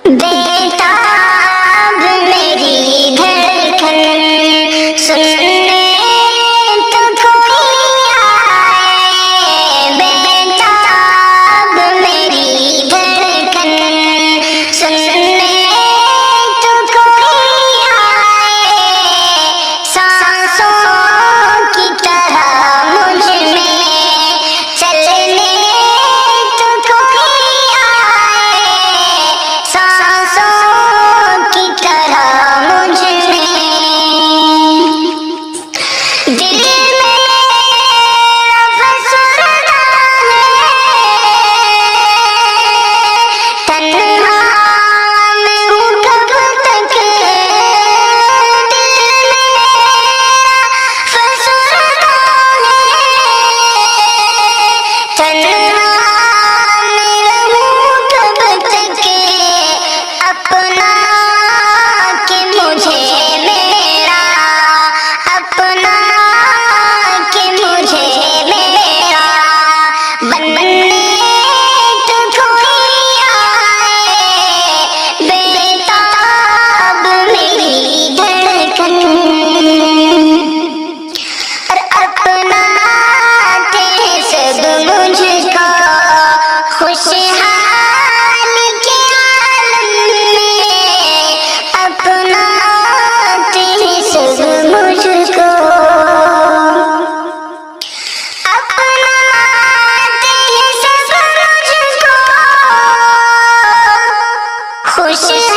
बेताब मेरी धड़कन सुनने तो कोई आए, बेताब मेरी धड़कन सुनने तो कोई आए, सांसों की तरह मुझ में चलने तो कोई आए, सांसों की तरह मुझ में। दिल में फसरदा है, तन्हा मैं हूँ कब तक, दिल में फसरदा है, तन्हा मैं रहूँ कब तक, अपना के मुझे मेरा, अपना के मुझे मेरा बनने तो कोई आए, बेताब मेरी धड़कन और अपनाते सब मुझको खुशहाल के आलम में, अपनाते सब मुझको, अपनाते सब मुझको खुशहाल